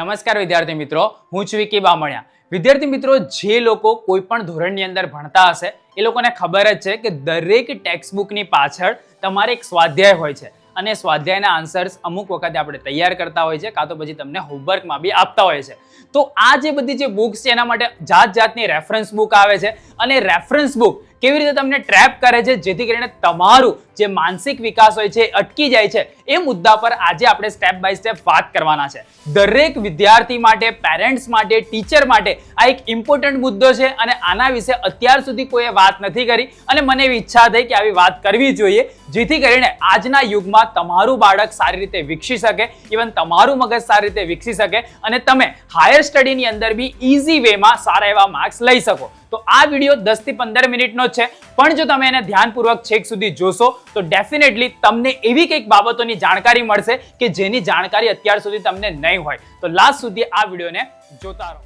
નમસ્કાર વિદ્યાર્થી મિત્રો, હું છું વિકી બામણિયા. વિદ્યાર્થી મિત્રો, જે લોકો કોઈ પણ ધોરણની અંદર ભણતા હશે એ લોકોને ખબર જ છે કે દરેક ટેક્સ્ટ બુકની પાછળ તમારે એક સ્વાધ્યાય હોય છે અને સ્વાધ્યાયના આન્સર્સ અમુક વખતે આપણે તૈયાર કરતા હોય છે કાં તો પછી તમને હોમવર્કમાં બી આપતા હોય છે. તો આ જે બધી જે બુક્સ છે એના માટે જાત જાતની રેફરન્સ બુક આવે છે અને રેફરન્સ બુક કેવી રીતે તમને ટ્રેપ કરે છે જેથી કરીને તમારું જે માનસિક વિકાસ હોય છે અટકી જાય છે એ મુદ્દા પર આજે આપણે સ્ટેપ બાય સ્ટેપ વાત કરવાના છે. દરેક વિદ્યાર્થી માટે, પેરેન્ટ્સ માટે, ટીચર માટે આ એક ઇમ્પોર્ટન્ટ મુદ્દો છે અને આના વિશે અત્યાર સુધી કોઈએ વાત નથી કરી અને મને એવી ઈચ્છા થઈ કે આવી વાત કરવી જોઈએ જેથી કરીને આજના યુગમાં તમારું બાળક સારી રીતે વિકસી શકે, ઇવન તમારું મગજ સારી રીતે વિકસી શકે અને તમે હાયર સ્ટડીની અંદર બી ઇઝી વેમાં સારા એવા માર્ક્સ લઈ શકો. તો આ વિડીયો 10 થી 15 મિનિટનો છે, પણ જો તમે એને ધ્યાનપૂર્વક છેક સુધી જોશો તો ડેફિનેટલી તમને એવી કંઈક બાબતોની જાણકારી મળશે કે જેની જાણકારી અત્યાર સુધી તમને નહીં હોય. તો લાસ્ટ સુધી આ વિડીયોને જોતા રહો.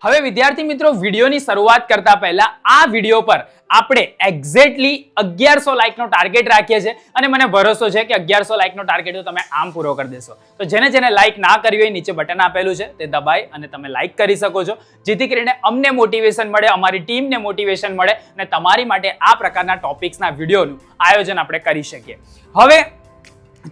હવે વિદ્યાર્થી મિત્રો, વિડીયોની શરૂઆત કરતા પહેલા આ વિડીયો પર આપણે એક્ઝેક્ટલી 1100 લાઈકનો ટાર્ગેટ રાખીએ છીએ અને મને ભરોસો છે કે 1100 લાઈકનો ટાર્ગેટ તો તમે આમ પૂરો કરી દેશો. તો જેને લાઈક ના કરી હોય નીચે બટન આપેલું છે તે દબાઈ અને તમે લાઈક કરી શકો છો જેથી કરીને અમને મોટિવેશન મળે, અમારી ટીમને મોટિવેશન મળે અને તમારી માટે આ પ્રકારના ટોપિક્સના વિડીયોનું આયોજન આપણે કરી શકીએ. હવે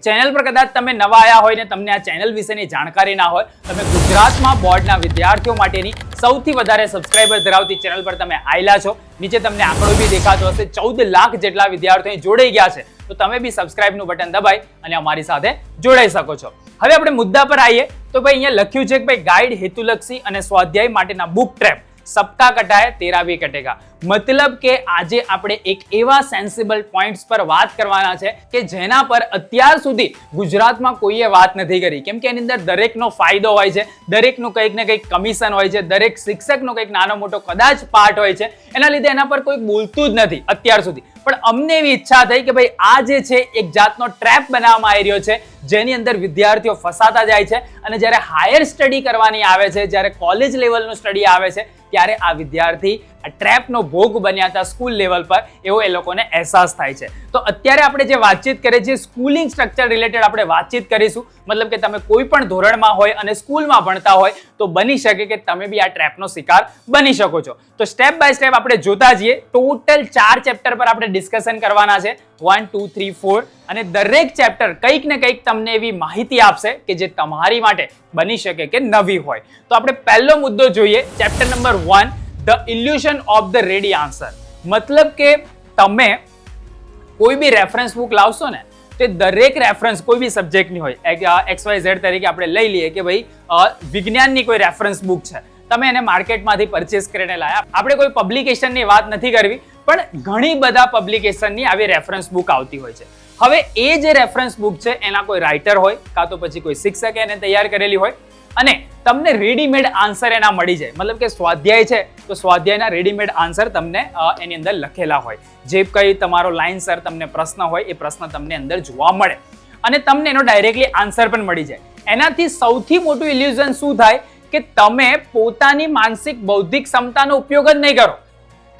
ચેનલ પર કદાચ તમે નવા આવ્યા હોય ને તમને આ ચેનલ વિશેની જાણકારી ના હોય, તમે ગુજરાતમાં બોર્ડના વિદ્યાર્થીઓ માટેની સૌથી વધારે સબસ્ક્રાઇબર ધરાવતી ચેનલ પર તમે આવેલા છો. નીચે તમને આંકડો બી દેખાતો હશે, 14 લાખ જેટલા વિદ્યાર્થીઓ જોડાઈ ગયા છે. તો તમે બી સબસ્ક્રાઇબનું બટન દબાઈ અને અમારી સાથે જોડાઈ શકો છો. હવે આપણે મુદ્દા પર આવીએ તો ભાઈ અહીંયા લખ્યું છે કે ભાઈ ગાઈડ, હેતુલક્ષી અને સ્વાધ્યાય માટેના બુક ટ્રેપ સપ્તાહ કટાએ તેરા ભી કટેગા. મતલબ કે આજે આપણે એક એવા સેન્સિબલ પોઈન્ટ્સ પર વાત કરવાના છે કે જેના પર અત્યાર સુધી ગુજરાતમાં કોઈએ વાત નથી કરી, કેમ કે એની અંદર દરેકનો ફાયદો હોય છે, દરેકનું કંઈક ને કંઈક કમિશન હોય છે, દરેક શિક્ષકનો કંઈક નાનો મોટો કદાચ પાર્ટ હોય છે, એના લીધે એના પર કોઈ બોલતું જ નથી અત્યાર સુધી. પણ અમને એવી ઈચ્છા થઈ કે ભાઈ આ જે છે એક જાતનો ટ્રેપ બનાવવામાં આવી રહ્યો છે જેની અંદર વિદ્યાર્થીઓ ફસાતા જાય છે અને જ્યારે હાયર સ્ટડી કરવાની આવે છે, જ્યારે કોલેજ લેવલનું સ્ટડી આવે છે ત્યારે આ વિદ્યાર્થી આ ટ્રેપનો ભોગ બન્યા હતા સ્કૂલ લેવલ પર એવો એ લોકોને અહેસાસ થાય છે. તો અત્યારે આપણે જે વાતચીત કરીએ છીએ સ્કૂલિંગ સ્ટ્રક્ચર રિલેટેડ આપણે વાતચીત કરીશું. મતલબ કે તમે કોઈ પણ ધોરણમાં હોય અને સ્કૂલમાં ભણતા હોય તો બની શકે કે તમે બી આ ટ્રેપનો શિકાર બની શકો છો. તો સ્ટેપ બાય સ્ટેપ આપણે જોતા જઈએ. ટોટલ 4 ચેપ્ટર પર આપણે ડિસ્કશન કરવાના છે, 1, 2, 3, 4 અને દરેક ચેપ્ટર કંઈક ને કંઈક તમને એવી માહિતી આપશે કે જે તમારી માટે બની શકે કે નવી હોય. તો આપણે પહેલો મુદ્દો જોઈએ, chapter number 1, the illusion of the ready answer. મતલબ કે તમે કોઈ બી રેફરન્સ બુક લાવશો ને તે દરેક રેફરન્સ કોઈ બી સબ્જેક્ટની હોય, XYZ તરીકે આપણે લઈ લઈએ કે ભાઈ વિજ્ઞાનની કોઈ રેફરન્સ બુક છે, તમે એને માર્કેટમાંથી પરચેસ કરીને લાયા. આપણે કોઈ પબ્લિકેશનની વાત નથી કરવી, પણ ઘણી બધા પબ્લિકેશનની આવી રેફરન્સ બુક આવતી હોય છે. હવે એ જે રેફરન્સ બુક છે એના કોઈ રાઇટર હોય કાં તો પછી કોઈ શિક્ષકે એને તૈયાર કરેલી હોય અને તમને રેડીમેડ આન્સર એના મળી જાય. મતલબ કે સ્વાધ્યાય છે તો સ્વાધ્યાયના રેડીમેડ આન્સર તમને એની અંદર લખેલા હોય. જે કંઈ તમારો લાઇનસર તમને પ્રશ્ન હોય એ પ્રશ્ન તમને અંદર જોવા મળે અને તમને એનો ડાયરેક્ટલી આન્સર પણ મળી જાય. એનાથી સૌથી મોટું ઇલ્યુઝન શું થાય કે તમે પોતાની માનસિક બૌદ્ધિક ક્ષમતાનો ઉપયોગ જ નહીં કરો.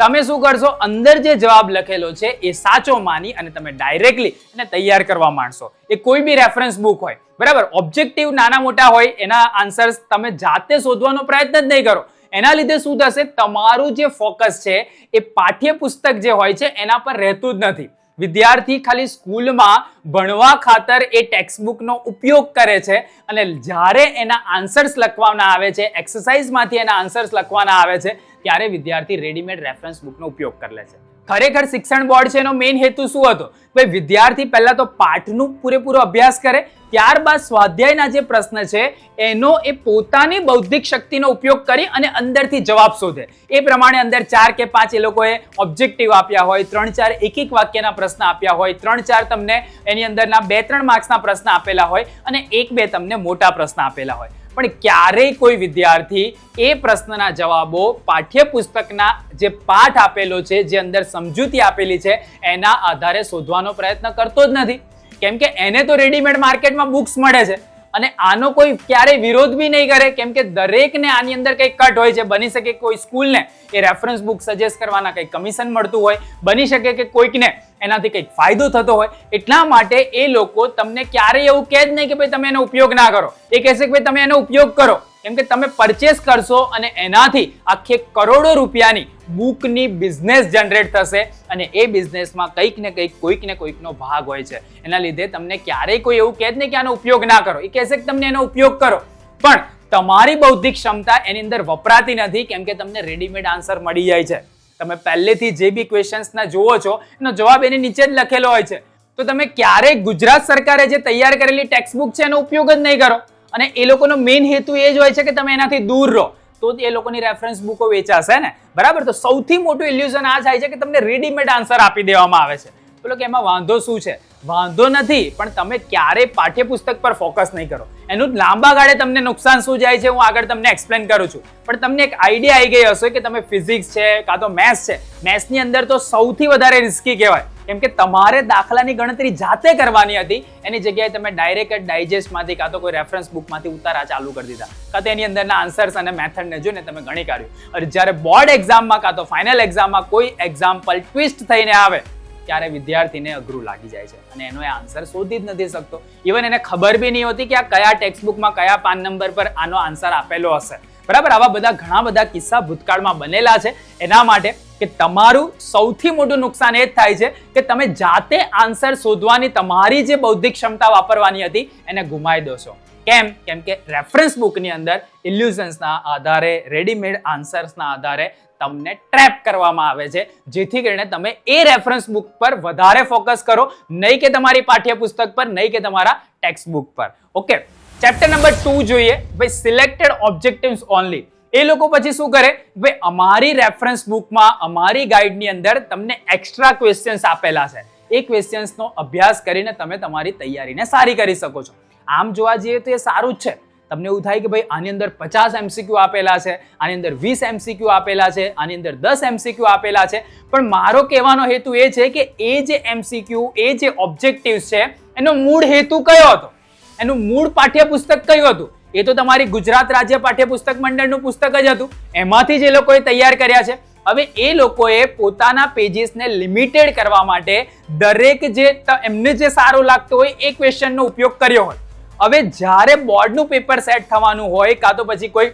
તમે શું કરશો, અંદર જે જવાબ લખેલો છે એ સાચો માની અને તમે ડાયરેક્ટલી એને તૈયાર કરવા માંડશો. એ કોઈ બી રેફરન્સ બુક હોય, બરાબર, ઓબ્જેક્ટિવ નાના મોટા હોય, એના આન્સર્સ તમે જાતે શોધવાનો પ્રયત્ન જ નહીં કરો. એના લીધે શું થશે, તમારું જે ફોકસ છે એ પાઠ્યપુસ્તક જે હોય છે એના પર રહેતું જ નથી. વિદ્યાર્થી ખાલી સ્કૂલમાં ભણવા ખાતર એ ટેક્સ્ટ બુકનો ઉપયોગ કરે છે અને જ્યારે એના આન્સર્સ લખવાના આવે છે, એક્સરસાઇઝમાંથી એના આન્સર્સ લખવાના આવે છે ત્યારે વિદ્યાર્થી રેડીમેડ રેફરન્સ બુકનો ઉપયોગ કરી લે છે. ખરેખર શિક્ષણ બોર્ડ છે એનો મેઇન હેતુ શું હતો, ભાઈ વિદ્યાર્થી પહેલા તો પાઠનું પૂરેપૂરો અભ્યાસ કરે, ત્યારબાદ સ્વાધ્યાયના જે પ્રશ્ન છે એનો એ પોતાની બૌદ્ધિક શક્તિનો ઉપયોગ કરી અને અંદરથી જવાબ શોધે. એ પ્રમાણે અંદર 4 કે 5 એ લોકોએ ઓબ્જેક્ટિવ આપ્યા હોય, 3-4 એક વાક્યના પ્રશ્ન આપ્યા હોય, 3-4 તમને એની અંદરના 2-3 માર્ક્સના પ્રશ્ન આપેલા હોય અને 1-2 તમને મોટા પ્રશ્ન આપેલા હોય. પણ ક્યારેય કોઈ વિદ્યાર્થી એ પ્રશ્નના જવાબો પાઠ્યપુસ્તકના જે પાઠ આપેલો છે, જે અંદર સમજૂતી આપેલી છે એના આધારે શોધવાનો પ્રયત્ન કરતો જ નથી, કેમ કે એને તો રેડીમેડ માર્કેટમાં બુક્સ મળે છે અને આનો કોઈ ક્યારેય વિરોધ બી નહીં કરે, કેમ કે દરેકને આની અંદર કંઈક કટ હોય છે. બની શકે કોઈ સ્કૂલને એ રેફરન્સ બુક સજેસ્ટ કરવાના કંઈક કમિશન મળતું હોય, બની શકે કે કોઈકને એનાથી કંઈક ફાયદો થતો હોય. એટલા માટે એ લોકો તમને ક્યારેય એવું કહે જ નહીં કે ભાઈ તમે એનો ઉપયોગ ના કરો. એ કહેશે કે ભાઈ તમે એનો ઉપયોગ કરો, કેમ કે તમે પરચેસ કરશો અને એનાથી આખે કરોડો રૂપિયાની બુકની બિઝનેસ જનરેટ થશે અને એ બિઝનેસમાં કંઈક ને કંઈક કોઈક ને કોઈકનો ભાગ હોય છે. એના લીધે તમને ક્યારેય કોઈ એવું કહે જ નહીં કે આનો ઉપયોગ ના કરો. એ કહેશે કે તમને એનો ઉપયોગ કરો, પણ તમારી બૌદ્ધિક ક્ષમતા એની અંદર વપરાતી નથી, કેમ કે તમને રેડીમેડ આન્સર મળી જાય છે. તમે પહેલેથી જે બી ક્વેશ્ચન્સના જુઓ છો એનો જવાબ એની નીચે જ લખેલો હોય છે. તો તમે ક્યારેય ગુજરાત સરકારે જે તૈયાર કરેલી ટેક્સ્ટ બુક છે એનો ઉપયોગ જ નહીં કરો. અને એ લોકોનો મેઇન હેતુ એ જ હોય છે કે તમે એનાથી દૂર રહો, તો એ લોકોની રેફરન્સ બુકો વેચાશે ને, બરાબર. તો સૌથી મોટું ઇલ્યુઝન આ થાય છે કે તમને રેડીમેડ આન્સર આપી દેવામાં આવે છે. બોલો કે એમાં વાંધો શું છે? વાંધો નથી, પણ તમે ક્યારેય પાઠ્યપુસ્તક પર ફોકસ નહીં કરો. એનું લાંબા ગાળે તમને નુકસાન શું જાય છે હું આગળ તમને એક્સપ્લેન કરું છું. પણ તમને એક આઈડિયા આવી ગઈ હશે કે તમે ફિઝિક્સ છે કાં તો મેથ્સ છે, મેથ્સની અંદર તો સૌથી વધારે રિસ્કી કહેવાય, કેમ કે તમારે દાખલાની ગણતરી જાતે કરવાની હતી. એની જગ્યાએ તમે ડાયરેક્ટ ડાયજેસ્ટમાંથી કાં તો કોઈ રેફરન્સ બુકમાંથી ઉતારા ચાલુ કરી દીધા, કાં તો એની અંદરના આન્સર્સ અને મેથડને જોઈને તમે ગણી કાઢ્યું. અને જ્યારે બોર્ડ એક્ઝામમાં કાં તો ફાઇનલ એક્ઝામમાં કોઈ એક્ઝામ્પલ ટ્વિસ્ટ થઈને આવે ત્યારે વિદ્યાર્થીને અઘરું લાગી જાય છે અને એનો એ આન્સર શોધી જ નથી શકતો. ઇવન એને ખબર બી નહીં હોતી કે આ કયા ટેક્સ્ટ બુકમાં કયા પાન નંબર પર આનો આન્સર આપેલો હશે, બરાબર. આવા બધા ઘણા બધા કિસ્સા ભૂતકાળમાં બનેલા છે. એના માટે કે તમારું સૌથી મોટું નુકસાન એ જ થાય છે કે તમે જાતે આન્સર શોધવાની તમારી જે બૌદ્ધિક ક્ષમતા વાપરવાની હતી એને ગુમાવી દો છો. કેમ? કેમ કે રેફરન્સ બુકની અંદર ઇલ્યુઝન્સના આધારે, રેડીમેડ આન્સર્સના આધારે તમને ટ્રેપ કરવામાં આવે છે, જેથી કરીને તમે એ રેફરન્સ બુક પર વધારે ફોકસ કરો, નહીં કે તમારી પાઠ્યપુસ્તક પર, નહીં કે તમારા ટેક્સ્ટ બુક પર. ઓકે, ચેપ્ટર નંબર 2 જોઈએ. ભાઈ સિલેક્ટેડ ઓબ્જેક્ટિવ્સ ઓનલી. એ લોકો પછી શું કરે? ભાઈ અમારી રેફરન્સ બુકમાં, અમારી ગાઈડની અંદર તમને એક્સ્ટ્રા ક્વેશ્ચન્સ આપેલા છે. એ ક્વેશ્ચન્સનો અભ્યાસ કરીને તમે તમારી તૈયારીને સારી કરી શકો છો. આમ જોવા જઈએ તો એ સારું જ છે. તમને એવું થાય કે ભાઈ આની અંદર 50 MCQ આપેલા છે, આની અંદર 20 MCQ આપેલા છે, આની અંદર 10 MCQ આપેલા છે, પણ મારો કહેવાનો હેતુ એ છે કે એ જે MCQ, એ જે ઓબ્જેક્ટિવ્સ છે એનો મૂળ હેતુ કયો હતો, એનું મૂળ પાઠ્યપુસ્તક કયું હતું? એ તો તમારી ગુજરાત રાજ્ય પાઠ્યપુસ્તક મંડળનું પુસ્તક જ હતું, એમાંથી જ એ લોકોએ તૈયાર કર્યા છે. હવે એ લોકોએ પોતાના પેજીસને લિમિટેડ કરવા માટે દરેક જે એમને જે સારું લાગતું હોય એ ક્વેશ્ચનનો ઉપયોગ કર્યો હોય. હવે જ્યારે બોર્ડનું પેપર સેટ થવાનું હોય, કાં તો પછી કોઈ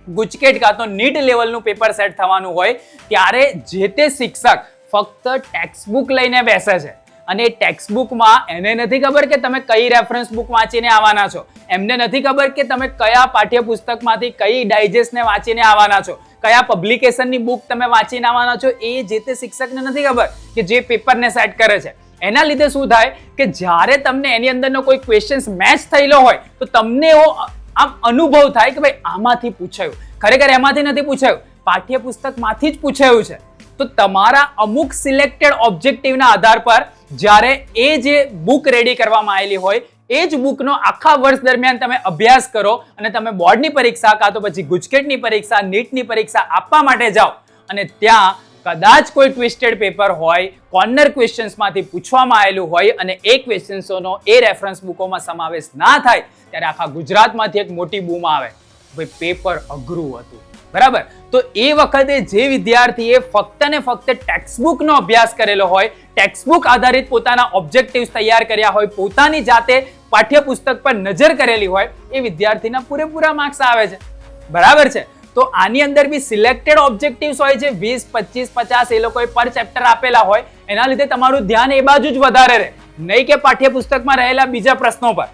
ગુજકેટ કાં તો નીટ લેવલનું પેપર સેટ થવાનું હોય, ત્યારે જે તે શિક્ષક ફક્ત ટેક્સ્ટ બુક લઈને બેસે છે અને ટેક્સ્ટ બુકમાં એને નથી ખબર કે તમે કઈ રેફરન્સ બુક વાંચીને આવવાના છો, એમને નથી ખબર કે તમે કયા પાઠ્યપુસ્તકમાંથી કઈ ડાયજેસ્ટને વાંચીને આવવાના છો, કયા પબ્લિકેશનની બુક તમે વાંચીને આવવાના છો, એ જે તે શિક્ષકને નથી ખબર કે જે પેપરને સેટ કરે છે. એના લીધે શું થાય કે જ્યારે તમને એની અંદરનો કોઈ ક્વેશ્ચન્સ મેચ થયેલો હોય તો તમને એવો આમ અનુભવ થાય કે ભાઈ આમાંથી પૂછાયું, ખરેખર એમાંથી નથી પૂછાયું, પાઠ્યપુસ્તકમાંથી જ પૂછાયું છે. તો તમારા અમુક સિલેક્ટેડ ઓબ્જેક્ટિવના આધાર પર જ્યારે એ જે બુક રેડી કરવામાં આવેલી હોય એ જ બુકનો આખા વર્ષ દરમિયાન તમે અભ્યાસ કરો અને તમે બોર્ડની પરીક્ષા કાં તો પછી ગુજકેટની પરીક્ષા, નીટની પરીક્ષા આપવા માટે જાઓ અને ત્યાં કદાચ કોઈ ટ્વિસ્ટેડ પેપર હોય, કોર્નર ક્વેશ્ચન્સમાંથી પૂછવામાં આવેલું હોય અને એ ક્વેશ્ચન્સોનો એ રેફરન્સ બુકોમાં સમાવેશ ના થાય, ત્યારે આખા ગુજરાતમાંથી એક મોટી બૂમ આવે, ભાઈ પેપર અઘરું હતું, બરાબર. તો એ વખતે જે વિદ્યાર્થીએ ફક્ત ને ફક્ત ટેક્સ્ટ બુકનો અભ્યાસ કરેલો હોય, ટેક્સ્ટ બુક આધારિત પોતાના ઓબ્જેક્ટિવ્સ તૈયાર કર્યા હોય, પોતાની જાતે પાઠ્યપુસ્તક પર નજર કરેલી હોય, એ વિદ્યાર્થીના પૂરેપૂરા માર્ક્સ આવે છે, બરાબર છે. તો આની અંદર બી સિલેક્ટેડ ઓબ્જેક્ટિવ્સ હોય છે, 20, 25, 50 એ લોકોએ પર ચેપ્ટર આપેલા હોય, એના લીધે તમારું ધ્યાન એ બાજુ જ વધારે રહે, નહીં કે પાઠ્યપુસ્તકમાં રહેલા બીજા પ્રશ્નો પર.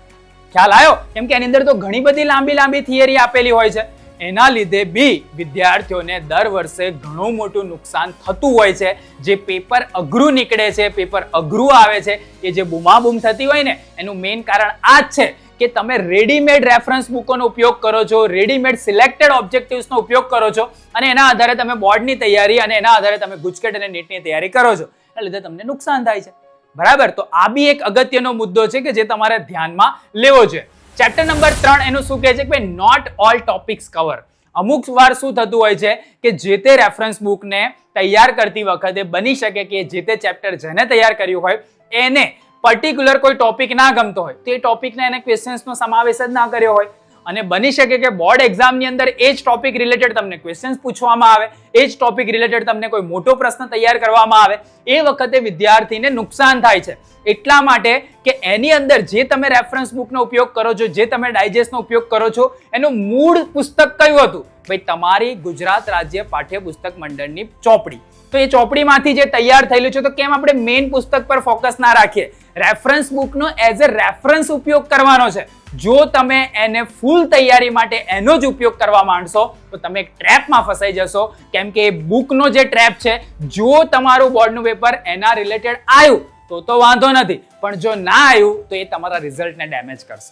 ખ્યાલ આવ્યો? કેમ કે એની અંદર તો ઘણી બધી લાંબી થિયરી આપેલી હોય છે. એના લીધે બી વિદ્યાર્થીઓને દર વર્ષે ઘણું મોટું નુકસાન થતું હોય છે. જે પેપર અઘરું નીકળે છે, પેપર અઘરું આવે છે, એ જે બૂમાબૂમ થતી હોય ને એનું મેઇન કારણ આ જ છે કે તમે રેડીમેડ રેફરન્સ બુકોનો ઉપયોગ કરો છો, રેડીમેડ સિલેક્ટેડ ઓબ્જેક્ટિવ્સનો ઉપયોગ કરો છો અને એના આધારે તમે બોર્ડની તૈયારી અને એના આધારે તમે ગુજકેટ અને નીટની તૈયારી કરો છો. એના લીધે તમને નુકસાન થાય છે, બરાબર. તો આ બી એક અગત્યનો મુદ્દો છે કે જે તમારે ધ્યાનમાં લેવો જોઈએ. ચેપ્ટર નંબર 3 એનું શું કહે છે કે નોટ ઓલ ટોપિક્સ કવર. અમુક વાર શું થતું હોય છે કે જે તે રેફરન્સ બુકને તૈયાર કરતી વખતે બની શકે કે જે તે ચેપ્ટર જેને તૈયાર કર્યું હોય એને પર્ટિક્યુલર કોઈ ટોપિક ના ગમતો હોય તો એ ટોપિકના એને ક્વેશ્ચન્સનો સમાવેશ જ ના કર્યો હોય, અને બની શકે કે બોર્ડ એક્ઝામની અંદર એ જ ટોપિક રિલેટેડ તમને ક્વેશ્ચન્સ પૂછવામાં આવે, એ જ ટોપિક રિલેટેડ તમને કોઈ મોટો પ્રશ્ન તૈયાર કરવામાં આવે, એ વખતે વિદ્યાર્થીને નુકસાન થાય છે. એટલા માટે કે એની અંદર જે તમે રેફરન્સ બુકનો ઉપયોગ કરો છો, જે તમે ડાયજેસ્ટનો ઉપયોગ કરો છો, એનું મૂળ પુસ્તક કયું હતું? ભાઈ તમારી ગુજરાત રાજ્ય પાઠ્યપુસ્તક મંડળની ચોપડી. તો એ ચોપડીમાંથી જે તૈયાર થયેલું છે, તો કેમ આપણે મેઇન પુસ્તક પર ફોકસ ના રાખીએ? રેફરન્સ બુકનો એઝ અ રેફરન્સ ઉપયોગ કરવાનો છે. જો તમે એને ફૂલ તૈયારી માટે એનો જ ઉપયોગ કરવા માંડશો તો તમે એક ટ્રેપમાં ફસાઈ જશો, કેમ કે એ બુકનો જે ટ્રેપ છે, જો તમારું બોર્ડનું પેપર એના રિલેટેડ આવ્યું તો વાંધો નથી, પણ જો ના આવ્યું તો એ તમારા રિઝલ્ટને ડેમેજ કરશે.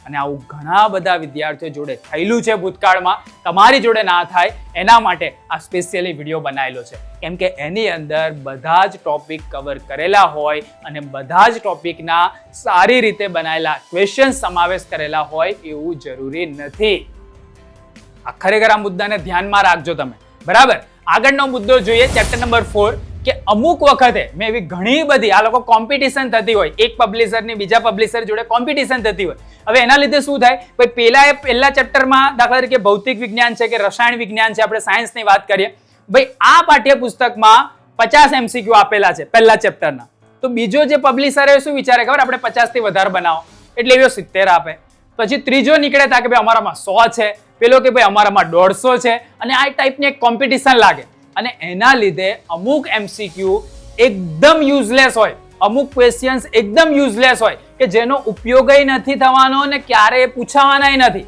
અને આવું ઘણા બધા વિદ્યાર્થીઓ જોડે થયેલું છે ભૂતકાળમાં, તમારી જોડે ના થાય એના માટે આ સ્પેશિયલી વિડીયો બનાવેલો છે, કેમ કે એની અંદર બધા જ ટોપિક કવર કરેલા હોય અને બધા જ ટોપિકના સારી રીતે બનાવેલા ક્વેશ્ચન સમાવેશ કરેલા હોય એવું જરૂરી નથી. આ ખરેખર આ મુદ્દાને ધ્યાનમાં રાખજો તમે. બરાબર, આગળનો મુદ્દો જોઈએ, ચેપ્ટર નંબર 4, કે અમુક વખતે મેં એવી ઘણી બધી આ લોકો કોમ્પિટિશન થતી હોય, એક પબ્લિશરની બીજા પબ્લિશર જોડે કોમ્પિટિશન થતી હોય. હવે એના લીધે શું થાય? ભાઈ પહેલા ચેપ્ટરમાં દાખલા તરીકે ભૌતિક વિજ્ઞાન છે કે રસાયણ વિજ્ઞાન છે, આપણે સાયન્સની વાત કરીએ, ભાઈ આ પાઠ્યપુસ્તકમાં 50 MCQ આપેલા છે પહેલા ચેપ્ટરના, તો બીજો જે પબ્લિશર શું વિચારે ખબર, આપણે 50 થી વધારે બનાવો એટલે એવો 70 આપે. પછી ત્રીજો નીકળે તા કે ભાઈ અમારામાં 100 છે, પેલો કે ભાઈ અમારામાં 150 છે, અને આ ટાઈપની એક કોમ્પિટિશન લાગે. અને એના લીધે અમુક MCQ એકદમ યુઝલેસ હોય, અમુક ક્વેશ્ચન્સ એકદમ યુઝલેસ હોય કે જેનો ઉપયોગ નથી થવાનો અને ક્યારેય પૂછાવાના નથી,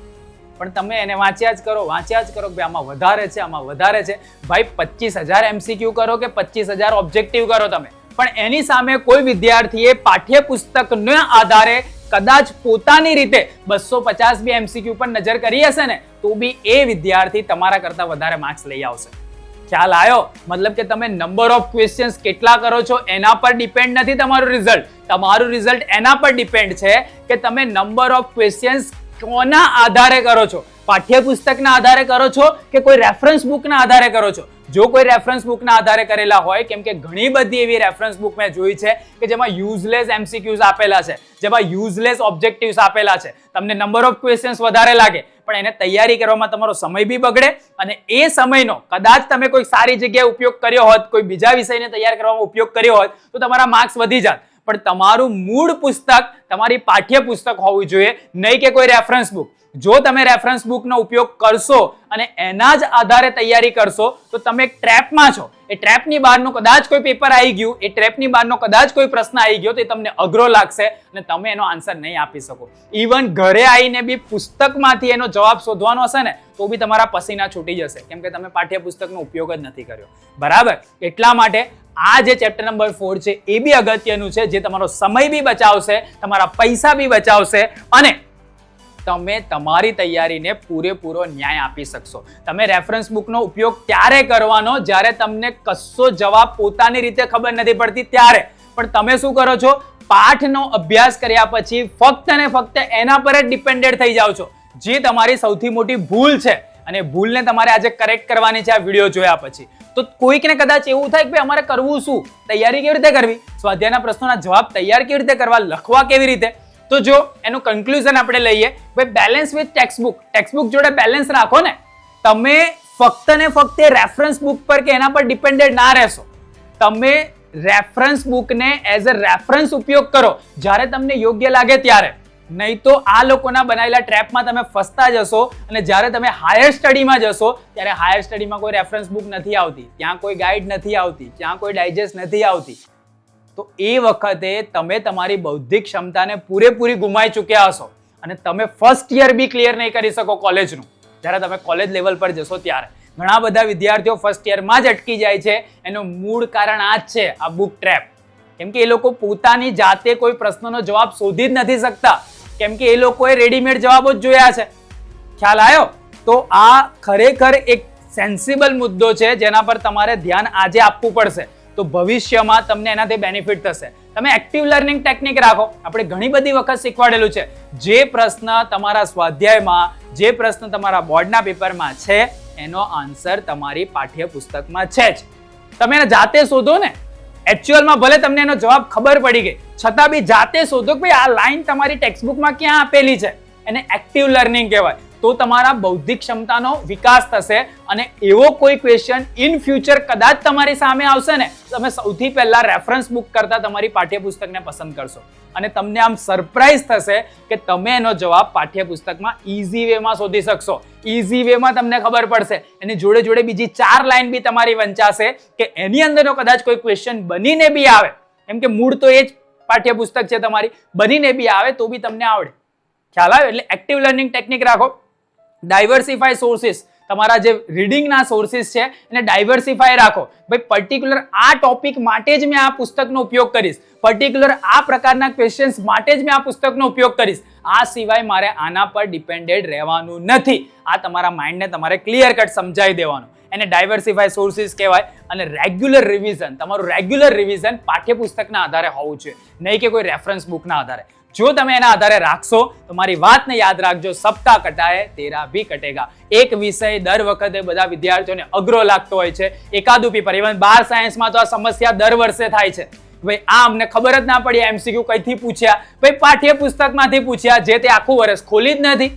પણ તમે એને વાંચ્યા જ કરો કે ભાઈ આમાં વધારે છે, આમાં વધારે છે. ભાઈ 25,000 MCQ કરો કે 25,000 ઓબ્જેક્ટિવ કરો તમે, પણ એની સામે કોઈ વિદ્યાર્થીએ પાઠ્યપુસ્તકના આધારે કદાચ પોતાની રીતે 250 બી MCQ પર નજર કરી હશે ને, તો બી એ વિદ્યાર્થી તમારા કરતા વધારે માર્ક્સ લઈ આવશે. ખ્યાલ આવ્યો? મતલબ કે તમે નંબર ઓફ ક્વેશ્ચન્સ કેટલા કરો છો એના પર ડિપેન્ડ નથી તમારું રિઝલ્ટ. તમારું રિઝલ્ટ એના પર ડિપેન્ડ છે કે તમે નંબર ઓફ ક્વેશ્ચન્સ કોના આધારે કરો છો, પાઠ્યપુસ્તકના આધારે કરો છો કે કોઈ રેફરન્સ બુકના આધારે કરો છો. જો કોઈ રેફરન્સ બુકના આધારે કરેલા હોય, કેમ કે ઘણી બધી એવી રેફરન્સ બુક મેં જોઈ છે કે જેમાં યુઝલેસ MCQs આપેલા છે, જેમાં યુઝલેસ ઓબ્જેક્ટિવ્સ આપેલા છે, તમને નંબર ઓફ ક્વેશ્ચન્સ વધારે લાગે, પણ એને તૈયારી કરવામાં તમારો સમય બી બગડે, અને એ સમયનો કદાચ તમે કોઈ સારી જગ્યાએ ઉપયોગ કર્યો હોત, કોઈ બીજા વિષયને તૈયાર કરવામાં ઉપયોગ કર્યો હોત તો તમારા માર્ક્સ વધી જાત. પણ તમારું મૂળ પુસ્તક તમારી પાઠ્યપુસ્તક હોવું જોઈએ, નહીં કે કોઈ રેફરન્સ બુક. જો તમે રેફરન્સ બુકનો ઉપયોગ કરશો અને એના જ આધારે તૈયારી કરશો તો તમે એક ટ્રેપમાં છો. એ ટ્રેપની બહારનું કદાચ કોઈ પેપર આવી ગયું, એ ટ્રેપની બહારનો કદાચ કોઈ પ્રશ્ન આવી ગયો તો એ તમને અઘરો લાગશે અને તમે એનો આન્સર નહીં આપી શકો. ઇવન ઘરે આવીને બી પુસ્તકમાંથી એનો જવાબ શોધવાનો હશે ને તો બી તમારા પસીના છૂટી જશે, કેમ કે તમે પાઠ્યપુસ્તકનો ઉપયોગ જ નથી કર્યો. બરાબર, એટલા માટે આ જે ચેપ્ટર નંબર 4 છે એ બી અગત્યનું છે, જે તમારો સમય બી બચાવશે, તમારા પૈસા બી બચાવશે, અને તમે તમારી તૈયારીને પૂરેપૂરો ન્યાય આપી શકશો. તમે રેફરન્સ બુકનો ઉપયોગ ત્યારે કરવાનો જ્યારે તમને કશો જવાબ પોતાની રીતે ખબર નથી પડતી ત્યારે. પણ તમે શું કરો છો? પાઠનો અભ્યાસ કર્યા પછી ફક્ત ને ફક્ત એના પર જ ડિપેન્ડેડ થઈ જાઓ છો, જે તમારી સૌથી મોટી ભૂલ છે. અને ભૂલને તમારે આજે કરેક્ટ કરવાની છે આ વિડીયો જોયા પછી. તો કોઈકને કદાચ એવું થાય કે ભાઈ અમારે કરવું શું, તૈયારી કેવી રીતે કરવી, સ્વાધ્યાયના પ્રશ્નોના જવાબ તૈયાર કેવી રીતે કરવા, લખવા કેવી રીતે, તો જો એનું કન્ક્લુઝન આપણે લઈએ, ભાઈ બેલેન્સ વિથ ટેક્સ્ટબુક. ટેક્સ્ટબુક જોડે બેલેન્સ રાખો ને. તમે ફક્ત ને ફક્ત રેફરન્સ બુક પર કે એના પર ડિપેન્ડેડ ના રહેશો. તમે રેફરન્સ બુકને એઝ અ રેફરન્સ ઉપયોગ કરો જ્યારે તમને યોગ્ય લાગે ત્યારે, નહીં તો આ લોકોના બનાવેલા ટ્રેપમાં તમે ફસતા જશો. અને જ્યારે તમે હાયર સ્ટડીમાં જશો ત્યારે હાયર સ્ટડીમાં કોઈ રેફરન્સ બુક નથી આવતી, ત્યાં કોઈ ગાઈડ નથી આવતી, ત્યાં કોઈ ડાયજેસ્ટ નથી આવતી. તો એ વખતે તમે તમારી બૌદ્ધિક ક્ષમતાને પૂરેપૂરી ગુમાવી ચૂક્યા હશો અને તમે ફર્સ્ટ યર બી ક્લિયર નહીં કરી શકો કોલેજનું. જ્યારે તમે કોલેજ લેવલ પર જશો ત્યારે ઘણા બધા વિદ્યાર્થીઓ ફર્સ્ટ યરમાં જ અટકી જાય છે. એનું મૂળ કારણ આ જ છે, આ બુક ટ્રેપ. કેમ કે એ લોકો પોતાની જાતે કોઈ પ્રશ્નનો જવાબ શોધી જ નથી શકતા, કેમ કે એ લોકોએ રેડીમેડ જવાબો જ જોયા છે. ખ્યાલ આવ્યો? તો આ ખરેખર એક સેન્સિબલ મુદ્દો છે જેના પર તમારે ધ્યાન આજે આપવું પડશે, તો ભવિષ્યમાં તમને એનાથી બેનિફિટ થશે. તમે એક્ટિવ લર્નિંગ ટેકનિક રાખો. આપણે ઘણી બધી વખત શીખવાડેલું છે, જે પ્રશ્ન તમારા સ્વાધ્યાયમાં, જે પ્રશ્ન તમારા બોર્ડના પેપરમાં છે એનો આન્સર તમારી પાઠ્યપુસ્તકમાં છે જ. તમે એને જાતે શોધો ને. એકચ્યુઅલમાં ભલે તમને એનો જવાબ ખબર પડી ગઈ છતાં બી જાતે શોધો કે ભાઈ આ લાઈન તમારી ટેક્સ્ટબુકમાં ક્યાં આપેલી છે. એને એક્ટિવ લર્નિંગ કહેવાય. તો તમારા બૌદ્ધિક ક્ષમતાનો વિકાસ થશે અને એવો કોઈ ક્વેશ્ચન ઇન ફ્યુચર કદાચ તમારી સામે આવશે ને, તમે સૌથી પહેલા રેફરન્સ બુક કરતા તમારી પાઠ્યપુસ્તકને પસંદ કરશો અને તમને આમ સરપ્રાઈઝ થશે કે તમે એનો જવાબ પાઠ્યપુસ્તકમાં ઇઝી વેમાં શોધી શકશો. ઇઝી વેમાં તમને ખબર પડશે. એની જોડે જોડે બીજી 4 લાઈન બી તમારી વંચાશે કે એની અંદરનો કદાચ કોઈ ક્વેશ્ચન બનીને બી આવે, એમ કે મૂળ તો એ જ પાઠ્યપુસ્તક છે તમારી, બનીને બી આવે તો બી તમને આવડે. ખ્યાલ આવે? એટલે એક્ટિવ લર્નિંગ ટેકનિક રાખો. ડાયવર્સિફાય સોર્સિસ, તમારા જે રીડિંગના સોર્સિસ છે એને ડાયવર્સિફાય રાખો. ભાઈ પર્ટિક્યુલર આ ટોપિક માટે જ મેં આ પુસ્તકનો ઉપયોગ કરીશ, પર્ટિક્યુલર આ પ્રકારના ક્વેશ્ચન્સ માટે જ મેં આ પુસ્તકનો ઉપયોગ કરીશ, આ સિવાય મારે આના પર ડિપેન્ડેડ રહેવાનું નથી. આ તમારા માઇન્ડને તમારે ક્લિયર કટ સમજાવી દેવાનું. એને ડાયવર્સિફાય સોર્સિસ કહેવાય. અને રેગ્યુલર રિવિઝન, તમારું રેગ્યુલર રિવિઝન પાઠ્યપુસ્તકના આધારે હોવું જોઈએ, નહીં કે કોઈ રેફરન્સ બુકના આધારે. જો તમે એના આધારે રાખશો તો મારી વાતને યાદ રાખજો, સપ્તાહ કટાય તેરા ભી કટેગા. એક વિષય દર વખતે બધા વિદ્યાર્થીઓને અઘરો લાગતો હોય છે. એકાદું પેપર, ઇવન 12 સાયન્સમાં તો આ સમસ્યા દર વર્ષે થાય છે. ભાઈ આ અમને ખબર જ ના પડી, એમસીક્યુ કઈથી પૂછ્યા? ભાઈ પાઠ્યપુસ્તકમાંથી પૂછ્યા, જે તે આખું વર્ષ ખોલી જ નથી,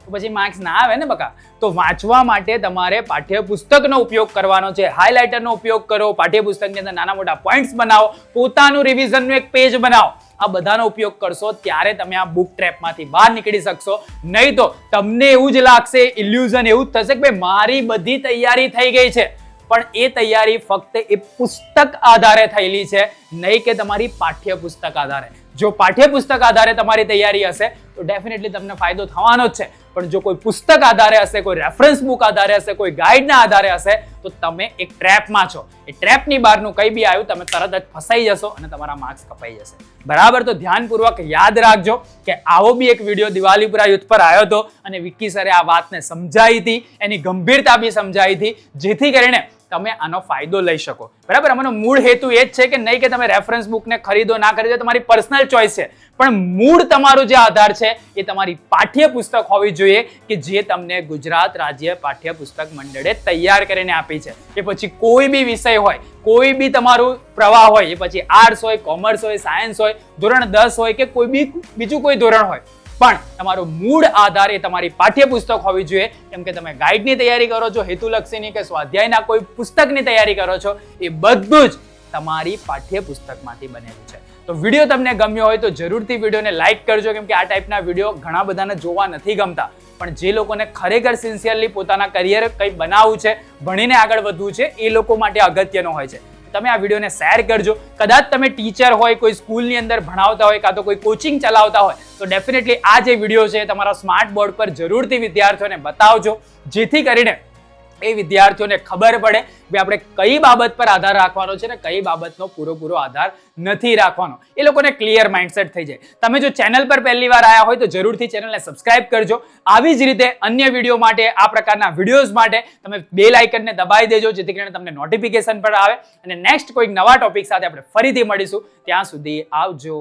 તો પછી માર્ક્સ ના આવે ને બકા. તો વાંચવા માટે તમારે પાઠ્યપુસ્તકનો ઉપયોગ કરવાનો છે. હાઇલાઇટરનો ઉપયોગ કરો, પાઠ્યપુસ્તકની અંદર નાના મોટા પોઈન્ટ્સ બનાવો, પોતાનું રિવિઝનનું એક પેજ બનાવો. આ બધાનો ઉપયોગ કરશો ત્યારે તમે આ બુક ટ્રેપમાંથી બહાર નીકળી શકશો. નહીં તો તમને એવું જ લાગશે, ઇલ્યુઝન એવું જ થશે કે ભાઈ મારી બધી તૈયારી થઈ ગઈ છે, પણ એ તૈયારી ફક્ત એ પુસ્તક આધારે થયેલી છે, નહીં કે તમારી પાઠ્યપુસ્તક આધારે. જો પાઠ્યપુસ્તક આધારે તમારી તૈયારી હશે તો ડેફિનેટલી તમને ફાયદો થવાનો જ છે. પણ જો કોઈ પુસ્તક આધારે હશે, કોઈ રેફરન્સ બુક આધારે હશે, કોઈ ગાઈડના આધારે હશે, તો તમે એક ટ્રેપમાં છો. એ ટ્રેપની બહારનું કંઈ બી આવ્યું તમે તરત જ ફસાઈ જશો અને તમારા માર્ક્સ કપાઈ જશે. બરાબર? તો ધ્યાનપૂર્વક યાદ રાખજો કે આવો બી એક વિડીયો દિવાલીપુરા યુથ પર આવ્યો હતો અને વિક્કી સરે આ વાતને સમજાવી હતી, એની ગંભીરતા બી સમજાવી હતી, જેથી કરીને તમે આનો ફાયદો લઈ શકો. બરાબર? આનો મૂળ હેતુ એ જ છે કે નહીં કે તમે રેફરન્સ બુકને ખરીદો ના ખરીદો, તમારી પર્સનલ ચોઇસ છે, પણ મૂળ તમારું જે આધાર છે એ તમારી પાઠ્યપુસ્તક હોવી જોઈએ કે જે તમને ગુજરાત રાજ્ય પાઠ્યપુસ્તક મંડળે તૈયાર કરીને આપી છે. એ પછી કોઈ બી વિષય હોય, કોઈ બી તમારું પ્રવાહ હોય, એ પછી આર્ટ્સ હોય, કોમર્સ હોય, સાયન્સ હોય, ધોરણ 10 હોય કે કોઈ બી બીજું કોઈ ધોરણ હોય, પણ તમારો મૂળ આધાર એ તમારી પાઠ્યપુસ્તક હોવી જોઈએ. કેમ કે તમે ગાઈડની તૈયારી કરો છો, હેતુલક્ષીની કે સ્વાધ્યાયના કોઈ પુસ્તકની તૈયારી કરો છો, એ બધું જ તમારી પાઠ્યપુસ્તકમાંથી બનેલું છે. તો વિડીયો તમને ગમ્યો હોય તો જરૂરથી વિડીયોને લાઈક કરજો, કેમ કે આ ટાઈપના વિડીયો ઘણા બધાને જોવા નથી ગમતા, પણ જે લોકોને ખરેખર સિન્સિયરલી પોતાના કરિયર કંઈ બનાવવું છે, ભણીને આગળ વધવું છે, એ લોકો માટે અગત્યનો હોય છે. તમે આ વિડીયોને શેર કરજો. કદાચ તમે ટીચર હોય, કોઈ સ્કૂલની અંદર ભણાવતા હોય, કાં તો કોઈ કોચિંગ ચલાવતા હોય, તો ડેફિનેટલી આ જે વિડીયો છે તમારા સ્માર્ટ બોર્ડ પર જરૂરથી વિદ્યાર્થીઓને બતાવજો, જેથી કરીને એ વિદ્યાર્થીઓને ખબર પડે કે આપણે કઈ બાબત પર આધાર રાખવાનો છે ને કઈ બાબતનો પૂરો આધાર નથી રાખવાનો. એ લોકોને ક્લિયર માઇન્ડસેટ થઈ જાય. તમે જો ચેનલ પર પહેલી વાર આવ્યા હોય તો જરૂરથી ચેનલને સબસ્ક્રાઇબ કરજો. આવી જ રીતે અન્ય વિડીયો માટે, આ પ્રકારના વિડીયોઝ માટે તમે બેલ આઇકનને દબાવી દેજો, જેથી કરીને તમને નોટિફિકેશન પર આવે. અને નેક્સ્ટ કોઈક નવા ટોપિક સાથે આપણે ફરીથી મળીશું. ત્યાં સુધી આવજો.